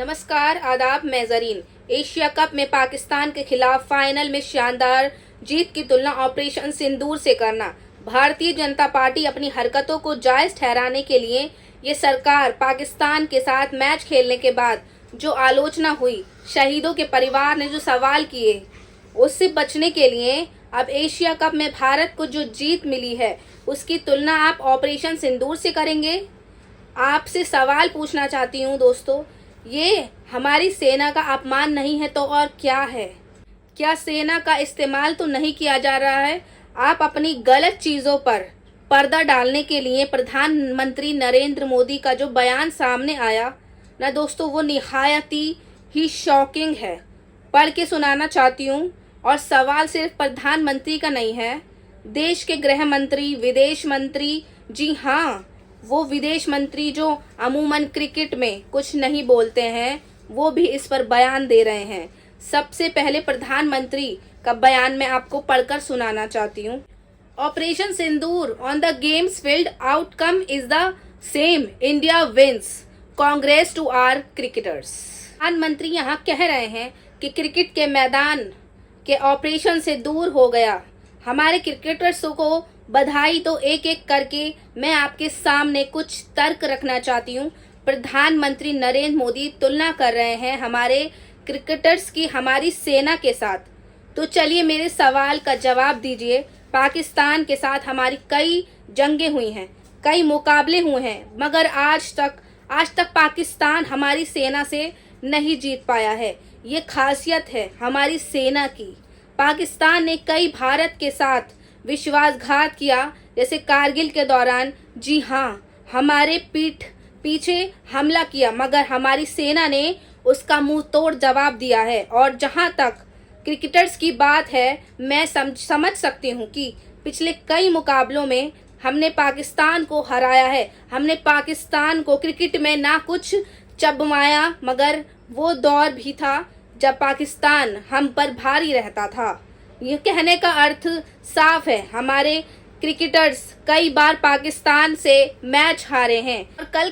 नमस्कार, आदाब, मैं ज़रीन। एशिया कप में पाकिस्तान के खिलाफ फाइनल में शानदार जीत की तुलना ऑपरेशन सिंदूर से करना। भारतीय जनता पार्टी अपनी हरकतों को जायज ठहराने के लिए ये सरकार पाकिस्तान के साथ मैच खेलने के बाद जो आलोचना हुई, शहीदों के परिवार ने जो सवाल किए, उससे बचने के लिए अब एशिया कप में भारत को जो जीत मिली है उसकी तुलना आप ऑपरेशन सिंदूर से करेंगे। आपसे सवाल पूछना चाहती हूँ दोस्तों, ये हमारी सेना का अपमान नहीं है तो और क्या है? क्या सेना का इस्तेमाल तो नहीं किया जा रहा है? आप अपनी गलत चीज़ों पर पर्दा डालने के लिए प्रधानमंत्री नरेंद्र मोदी का जो बयान सामने आया ना दोस्तों, वो निहायती ही शॉकिंग है। पढ़ के सुनाना चाहती हूँ। और सवाल सिर्फ प्रधानमंत्री का नहीं है, देश के गृह मंत्री, विदेश मंत्री, जी हाँ, वो विदेश मंत्री जो अमूमन क्रिकेट में कुछ नहीं बोलते हैं, वो भी इस पर बयान दे रहे हैं। सबसे पहले प्रधानमंत्री का बयान मैं आपको पढ़कर सुनाना चाहती हूँ। Operation Sindoor on the games field outcome is the same, India wins, congrats to our cricketers. प्रधानमंत्री यहाँ कह रहे हैं कि क्रिकेट के मैदान के ऑपरेशन से दूर हो गया। हमारे क्रिकेटर्स को बधाई। तो एक एक करके मैं आपके सामने कुछ तर्क रखना चाहती हूँ। प्रधानमंत्री नरेंद्र मोदी तुलना कर रहे हैं हमारे क्रिकेटर्स की हमारी सेना के साथ। तो चलिए मेरे सवाल का जवाब दीजिए। पाकिस्तान के साथ हमारी कई जंगें हुई हैं, कई मुकाबले हुए हैं, मगर आज तक पाकिस्तान हमारी सेना से नहीं जीत पाया है। ये खासियत है हमारी सेना की। पाकिस्तान ने कई भारत के साथ विश्वासघात किया, जैसे कारगिल के दौरान। जी हाँ, हमारे पीछे हमला किया, मगर हमारी सेना ने उसका मुंह तोड़ जवाब दिया है। और जहां तक क्रिकेटर्स की बात है, मैं समझ सकती हूँ कि पिछले कई मुकाबलों में हमने पाकिस्तान को हराया है। हमने पाकिस्तान को क्रिकेट में ना कुछ चबवाया, मगर वो दौर भी था जब पाकिस्तान हम पर भारी रहता था। यह कहने का अर्थ साफ है, हमारे क्रिकेटर्स कई बार पाकिस्तान से मैच हारे हैं। और कल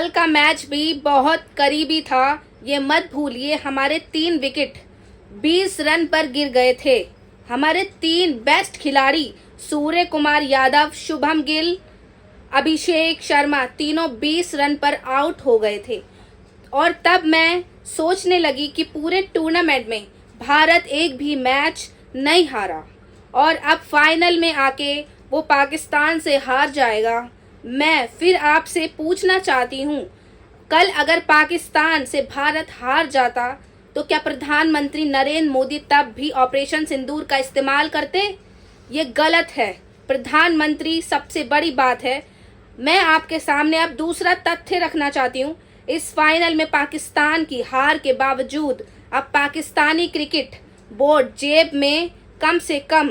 का मैच भी बहुत करीबी था। ये मत भूलिए, हमारे 3 विकेट 20 रन पर गिर गए थे। हमारे 3 बेस्ट खिलाड़ी सूर्य कुमार यादव, शुभम गिल, अभिषेक शर्मा, तीनों 20 रन पर आउट हो गए थे। और तब मैं सोचने लगी कि पूरे टूर्नामेंट में भारत एक भी मैच नहीं हारा और अब फाइनल में आके वो पाकिस्तान से हार जाएगा। मैं फिर आपसे पूछना चाहती हूँ, कल अगर पाकिस्तान से भारत हार जाता तो क्या प्रधानमंत्री नरेंद्र मोदी तब भी ऑपरेशन सिंदूर का इस्तेमाल करते? ये गलत है प्रधानमंत्री। सबसे बड़ी बात है, मैं आपके सामने अब दूसरा तथ्य रखना चाहती हूँ। इस फाइनल में पाकिस्तान की हार के बावजूद अब पाकिस्तानी क्रिकेट बोर्ड जेब में कम से कम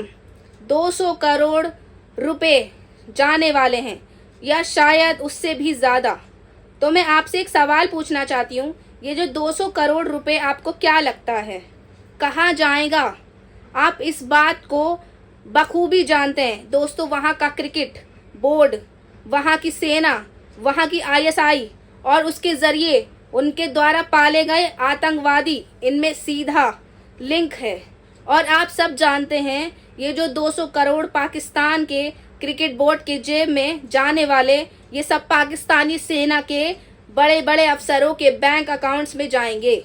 200 करोड़ रुपए जाने वाले हैं, या शायद उससे भी ज़्यादा। तो मैं आपसे एक सवाल पूछना चाहती हूँ, ये जो 200 करोड़ रुपए आपको क्या लगता है कहाँ जाएगा? आप इस बात को बखूबी जानते हैं दोस्तों। वहाँ का क्रिकेट बोर्ड, वहाँ की सेना, वहाँ की आईएसआई और उसके ज़रिए उनके द्वारा पाले गए आतंकवादी, इनमें सीधा लिंक है। और आप सब जानते हैं, ये जो 200 करोड़ पाकिस्तान के क्रिकेट बोर्ड के जेब में जाने वाले, ये सब पाकिस्तानी सेना के बड़े बड़े अफसरों के बैंक अकाउंट्स में जाएंगे,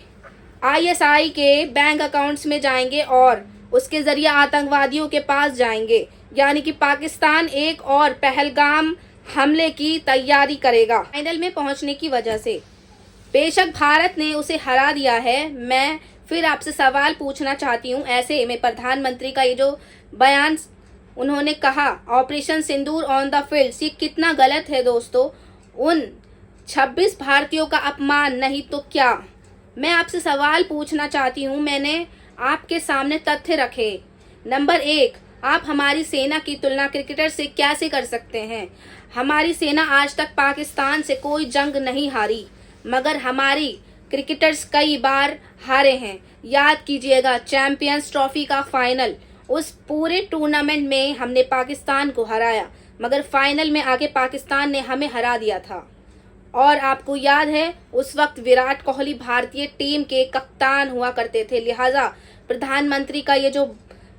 आईएसआई के बैंक अकाउंट्स में जाएंगे और उसके ज़रिए आतंकवादियों के पास जाएंगे। यानी कि पाकिस्तान एक और पहलगाम हमले की तैयारी करेगा फाइनल में पहुंचने की वजह से। बेशक भारत ने उसे हरा दिया है। मैं फिर आपसे सवाल पूछना चाहती हूँ, ऐसे में प्रधानमंत्री का ये जो बयान उन्होंने कहा operation Sindoor on the field, ये कितना गलत है दोस्तों। उन 26 भारतीयों का अपमान नहीं तो क्या? मैं आपसे सवाल पूछना चाहती हूँ। मैंने आपके सामने तथ्य रखे। नंबर 1, आप हमारी सेना की तुलना क्रिकेटर से कैसे कर सकते हैं? हमारी सेना आज तक पाकिस्तान से कोई जंग नहीं हारी, मगर हमारी क्रिकेटर्स कई बार हारे हैं। याद कीजिएगा चैंपियंस ट्रॉफी का फाइनल, उस पूरे टूर्नामेंट में हमने पाकिस्तान को हराया, मगर फाइनल में आके पाकिस्तान ने हमें हरा दिया था। और आपको याद है उस वक्त विराट कोहली भारतीय टीम के कप्तान हुआ करते थे, लिहाजा प्रधानमंत्री का ये जो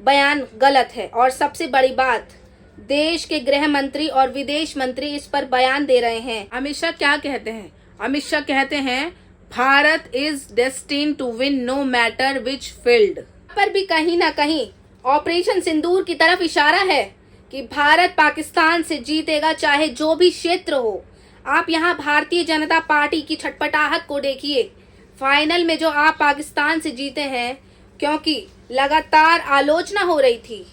बयान गलत है। और सबसे बड़ी बात, देश के गृह मंत्री और विदेश मंत्री इस पर बयान दे रहे हैं। अमित शाह क्या कहते हैं? अमित शाह कहते हैं Bharat is destined to win no matter which field. पर भी कहीं ना कहीं ऑपरेशन सिंदूर की तरफ इशारा है कि भारत पाकिस्तान से जीतेगा, चाहे जो भी क्षेत्र हो। आप यहाँ भारतीय जनता पार्टी की छटपटाहट को देखिए। फाइनल में जो आप पाकिस्तान से जीते हैं, क्योंकि लगातार आलोचना हो रही थी,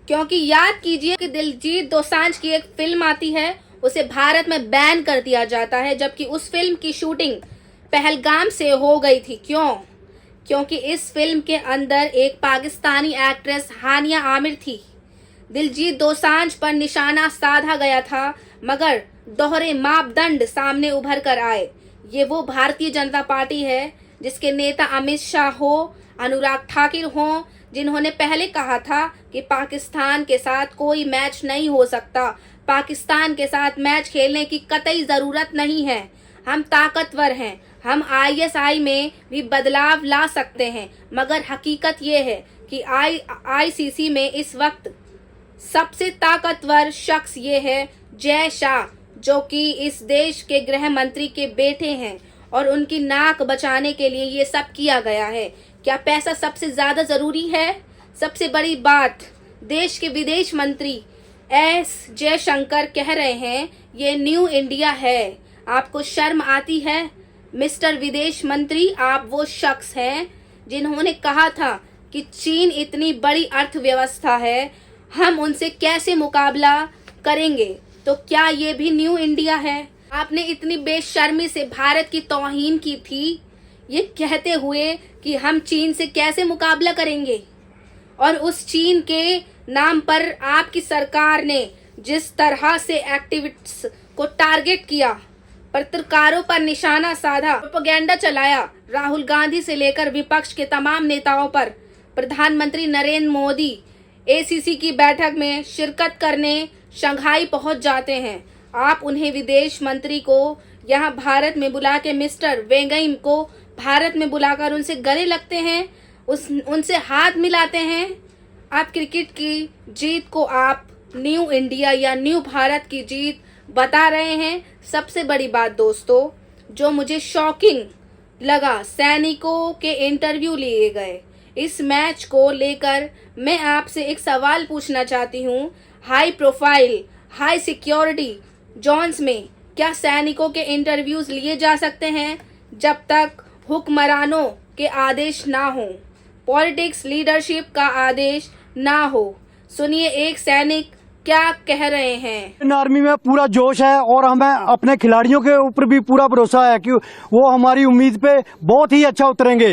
क्योंकि याद कीजिए कि दिलजीत दोसांझ की एक फिल्म आती है, उसे भारत में बैन कर दिया जाता है, जबकि उस फिल्म की शूटिंग पहलगाम से हो गई थी। क्यों? क्योंकि इस फिल्म के अंदर एक पाकिस्तानी एक्ट्रेस हानिया आमिर थी। दिलजीत दोसांझ पर निशाना साधा गया था, मगर दोहरे मापदंड सामने उभर कर आए। ये वो भारतीय जनता पार्टी है जिसके नेता अमित शाह हो, अनुराग ठाकुर हो, जिन्होंने पहले कहा था कि पाकिस्तान के साथ कोई मैच नहीं हो सकता, पाकिस्तान के साथ मैच खेलने की कतई ज़रूरत नहीं है, हम ताकतवर हैं, हम आईएसआई में भी बदलाव ला सकते हैं। मगर हकीकत ये है कि आईसीसी में इस वक्त सबसे ताकतवर शख्स ये है जय शाह, जो कि इस देश के गृह मंत्री के बेटे हैं, और उनकी नाक बचाने के लिए ये सब किया गया है। क्या पैसा सबसे ज़्यादा ज़रूरी है? सबसे बड़ी बात, देश के विदेश मंत्री एस जयशंकर कह रहे हैं ये न्यू इंडिया है। आपको शर्म आती है? मिस्टर विदेश मंत्री, आप वो शख्स हैं जिन्होंने कहा था कि चीन इतनी बड़ी अर्थव्यवस्था है, हम उनसे कैसे मुकाबला करेंगे। तो क्या ये भी न्यू इंडिया है? आपने इतनी बेशर्मी से भारत की तौहीन की थी, ये कहते हुए कि हम चीन से कैसे मुकाबला करेंगे। और उस चीन के नाम पर आपकी सरकार ने जिस तरह से एक्टिविस्ट्स को टारगेट किया, पत्रकारों पर निशाना साधा, प्रोपेगेंडा चलाया, राहुल गांधी से लेकर विपक्ष के तमाम नेताओं पर, प्रधानमंत्री नरेंद्र मोदी एसीसी की बैठक में शिरकत करने शंघाई पहुंच जाते हैं। आप उन्हें विदेश मंत्री को यहाँ भारत में बुला के, मिस्टर वेंगई को भारत में बुलाकर उनसे गले लगते हैं, उनसे हाथ मिलाते हैं। आप क्रिकेट की जीत को आप न्यू इंडिया या न्यू भारत की जीत बता रहे हैं। सबसे बड़ी बात दोस्तों, जो मुझे शॉकिंग लगा, सैनिकों के इंटरव्यू लिए गए। इस मैच को लेकर मैं आपसे एक सवाल पूछना चाहती हूँ। High profile, high security zones में क्या सैनिकों के इंटरव्यूज लिए जा सकते हैं जब तक हुक्मरानों के आदेश ना हो, पॉलिटिक्स लीडरशिप का आदेश ना हो? सुनिए एक सैनिक क्या कह रहे हैं। इंडियन आर्मी में पूरा जोश है और हमें अपने खिलाड़ियों के ऊपर भी पूरा भरोसा है कि वो हमारी उम्मीद पे बहुत ही अच्छा उतरेंगे।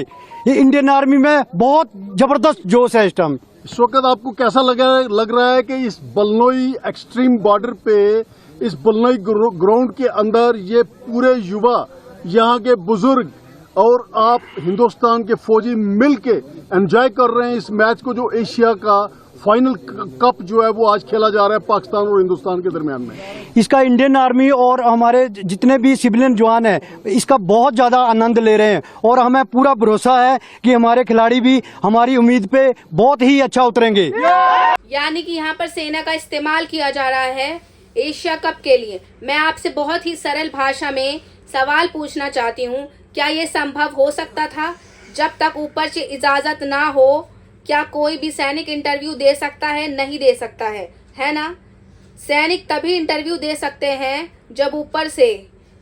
ये इंडियन आर्मी में बहुत जबरदस्त जोश है इस टाइम। इस वक्त आपको कैसा लग रहा है कि इस बलनोई एक्सट्रीम बॉर्डर पे, इस बलनोई ग्राउंड के अंदर ये पूरे युवा, यहाँ के बुजुर्ग और आप हिंदुस्तान के फौजी मिलके एंजॉय कर रहे हैं इस मैच को, जो एशिया का फाइनल कप जो है वो आज खेला जा रहा है पाकिस्तान और हिंदुस्तान के दरमियान में। इसका इंडियन आर्मी और हमारे जितने भी सिविलियन जवान हैं इसका बहुत ज़्यादा आनंद ले रहे हैं और हमें पूरा भरोसा है कि हमारे खिलाड़ी भी हमारी उम्मीद पे बहुत ही अच्छा उतरेंगे। यानी कि यहाँ पर सेना का इस्तेमाल किया जा रहा है एशिया कप के लिए। मैं आपसे बहुत ही सरल भाषा में सवाल पूछना चाहती हूँ, क्या ये संभव हो सकता था? जब तक ऊपर से इजाज़त ना हो, क्या कोई भी सैनिक इंटरव्यू दे सकता है? नहीं दे सकता है ना? सैनिक तभी इंटरव्यू दे सकते हैं जब ऊपर से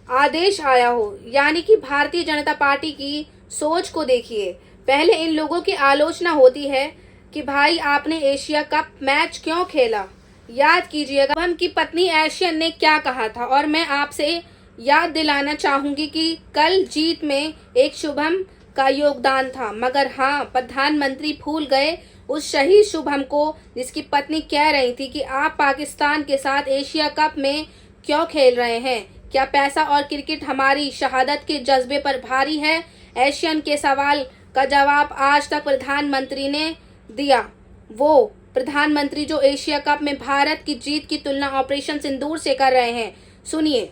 आदेश आया हो। यानी कि भारतीय जनता पार्टी की सोच को देखिए। पहले इन लोगों की आलोचना होती है कि भाई आपने एशिया कप मैच क्यों खेला। याद कीजिएगा शुभम की पत्नी एशियन ने क्या कहा था, और मैं आपसे याद दिलाना चाहूंगी कि कल जीत में एक शुभम का योगदान था। मगर हाँ, प्रधानमंत्री भूल गए उस शहीद शुभम को, जिसकी पत्नी कह रही थी कि आप पाकिस्तान के साथ एशिया कप में क्यों खेल रहे हैं? क्या पैसा और क्रिकेट हमारी शहादत के जज्बे पर भारी है? एशियन के सवाल का जवाब आज तक प्रधानमंत्री ने दिया। वो प्रधानमंत्री जो एशिया कप में भारत की जीत की तुलना ऑपरेशन सिंदूर से कर रहे हैं। सुनिए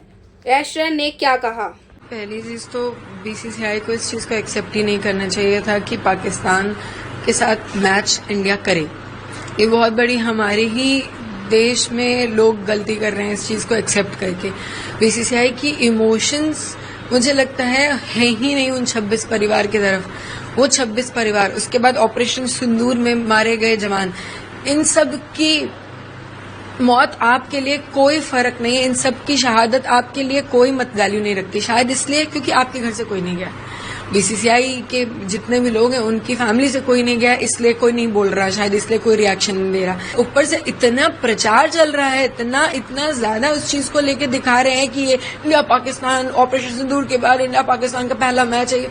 ऐश्वर्या ने क्या कहा? पहली चीज तो बीसीसीआई को इस चीज को एक्सेप्ट ही नहीं करना चाहिए था कि पाकिस्तान के साथ मैच इंडिया करे। ये बहुत बड़ी हमारे ही देश में लोग गलती कर रहे हैं इस चीज को एक्सेप्ट करके। बीसीसीआई की इमोशंस मुझे लगता है ही नहीं उन 26 परिवार की तरफ। वो 26 परिवार, उसके बाद ऑपरेशन सिंदूर में मारे गए जवान, इन सब की मौत आपके लिए कोई फर्क नहीं है, इन सब की शहादत आपके लिए कोई मत वैल्यू नहीं रखती। शायद इसलिए क्योंकि आपके घर से कोई नहीं गया, बीसीसीआई के जितने भी लोग हैं उनकी फैमिली से कोई नहीं गया, इसलिए कोई नहीं बोल रहा, शायद इसलिए कोई रिएक्शन नहीं दे रहा। ऊपर से इतना प्रचार चल रहा है, इतना ज्यादा उस चीज को लेके दिखा रहे हैं कि ये इंडिया पाकिस्तान ऑपरेशन सिंदूर के बाद इंडिया पाकिस्तान का पहला मैच है।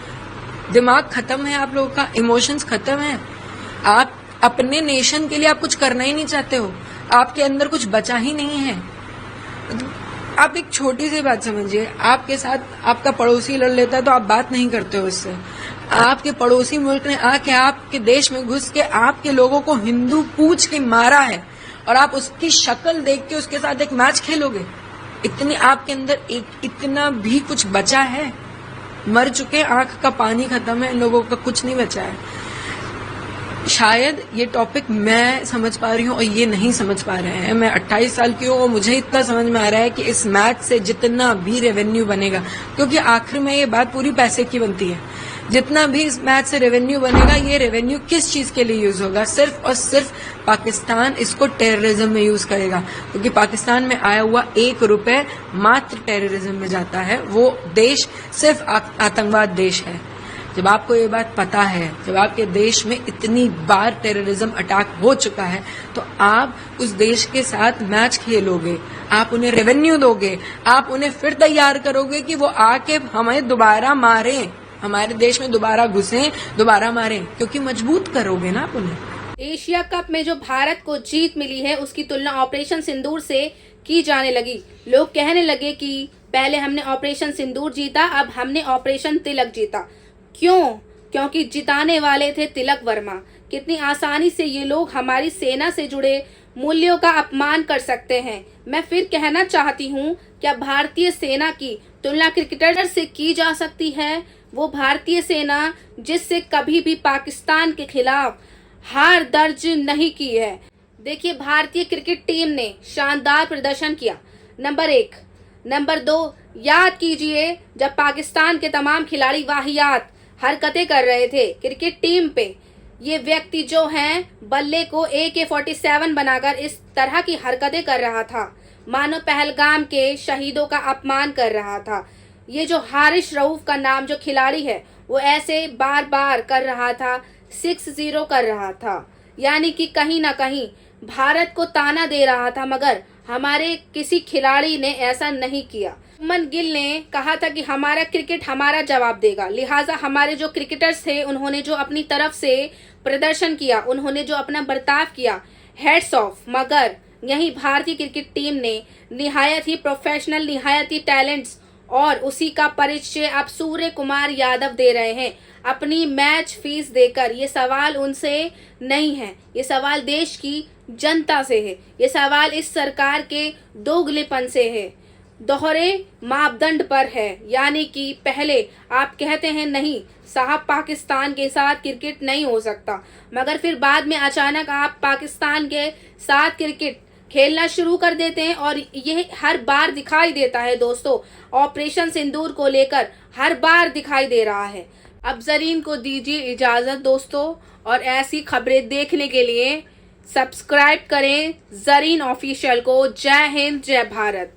दिमाग खत्म है आप लोगों का, इमोशंस खत्म है। आप अपने नेशन के लिए आप कुछ करना ही नहीं चाहते हो, आपके अंदर कुछ बचा ही नहीं है। आप एक छोटी सी बात समझिए, आपके साथ आपका पड़ोसी लड़ लेता है तो आप बात नहीं करते हो उससे। आपके पड़ोसी मुल्क ने आके आपके देश में घुस के आपके लोगों को हिंदू पूछ के मारा है और आप उसकी शक्ल देख के उसके साथ एक मैच खेलोगे? इतनी आपके अंदर इतना भी कुछ बचा है? मर चुके, आंख का पानी खत्म है, इन लोगों का कुछ नहीं बचा है। शायद ये टॉपिक मैं समझ पा रही हूँ और ये नहीं समझ पा रहे हैं। मैं 28 साल की हूँ और मुझे इतना समझ में आ रहा है कि इस मैच से जितना भी रेवेन्यू बनेगा, क्योंकि आखिर में ये बात पूरी पैसे की बनती है, जितना भी इस मैच से रेवेन्यू बनेगा, ये रेवेन्यू किस चीज के लिए यूज होगा? सिर्फ और सिर्फ पाकिस्तान इसको टेररिज्म में यूज करेगा, क्योंकि पाकिस्तान में आया हुआ 1 रुपए मात्र टेररिज्म में जाता है। वो देश सिर्फ आतंकवाद देश है। जब आपको ये बात पता है, जब आपके देश में इतनी बार टेररिज्म अटैक हो चुका है, तो आप उस देश के साथ मैच खेलोगे, आप उन्हें रेवेन्यू दोगे, आप उन्हें फिर तैयार करोगे कि वो आके हमें दोबारा मारें, हमारे देश में दोबारा घुसें, दोबारा मारें, क्योंकि मजबूत करोगे ना आप उन्हें। एशिया कप में जो भारत को जीत मिली है उसकी तुलना ऑपरेशन सिंदूर से की जाने लगी। लोग कहने लगे कि पहले हमने ऑपरेशन सिंदूर जीता, अब हमने ऑपरेशन तिलक जीता। क्यों? क्योंकि जिताने वाले थे तिलक वर्मा। कितनी आसानी से ये लोग हमारी सेना से जुड़े मूल्यों का अपमान कर सकते हैं। मैं फिर कहना चाहती हूँ, क्या भारतीय सेना की तुलना क्रिकेटर से की जा सकती है? वो भारतीय सेना जिससे कभी भी पाकिस्तान के खिलाफ हार दर्ज नहीं की है। देखिए, भारतीय क्रिकेट टीम ने शानदार प्रदर्शन किया, नंबर 1। नंबर 2, याद कीजिए जब पाकिस्तान के तमाम खिलाड़ी वाहियात हरकतें कर रहे थे क्रिकेट टीम पे, ये व्यक्ति जो हैं बल्ले को AK-47 बनाकर इस तरह की हरकतें कर रहा था, मानो पहलगाम के शहीदों का अपमान कर रहा था। ये जो हारिश रऊफ का नाम जो खिलाड़ी है, वो ऐसे बार बार कर रहा था, 6-0 कर रहा था, यानी कि कहीं ना कहीं भारत को ताना दे रहा था, मगर हमारे किसी खिलाड़ी ने ऐसा नहीं किया। शुभमन गिल ने कहा था कि हमारा क्रिकेट हमारा जवाब देगा, लिहाजा हमारे जो क्रिकेटर्स थे उन्होंने जो अपनी तरफ से प्रदर्शन किया, उन्होंने जो अपना बर्ताव किया, हेड्स ऑफ। मगर यही भारतीय क्रिकेट टीम ने निहायत ही प्रोफेशनल, निहायत ही टैलेंट्स, और उसी का परिचय अब सूर्य कुमार यादव दे रहे हैं अपनी मैच फीस देकर। ये सवाल उनसे नहीं है, ये सवाल देश की जनता से है, ये सवाल इस सरकार के दोगलेपन से है, दोहरे मापदंड पर है। यानी कि पहले आप कहते हैं नहीं साहब पाकिस्तान के साथ क्रिकेट नहीं हो सकता, मगर फिर बाद में अचानक आप पाकिस्तान के साथ क्रिकेट खेलना शुरू कर देते हैं। और ये हर बार दिखाई देता है दोस्तों, ऑपरेशन सिंदूर को लेकर हर बार दिखाई दे रहा है। अब जरीन को दीजिए इजाजत दोस्तों, और ऐसी खबरें देखने के लिए सब्सक्राइब करें जरीन ऑफिशियल को। जय हिंद, जय भारत।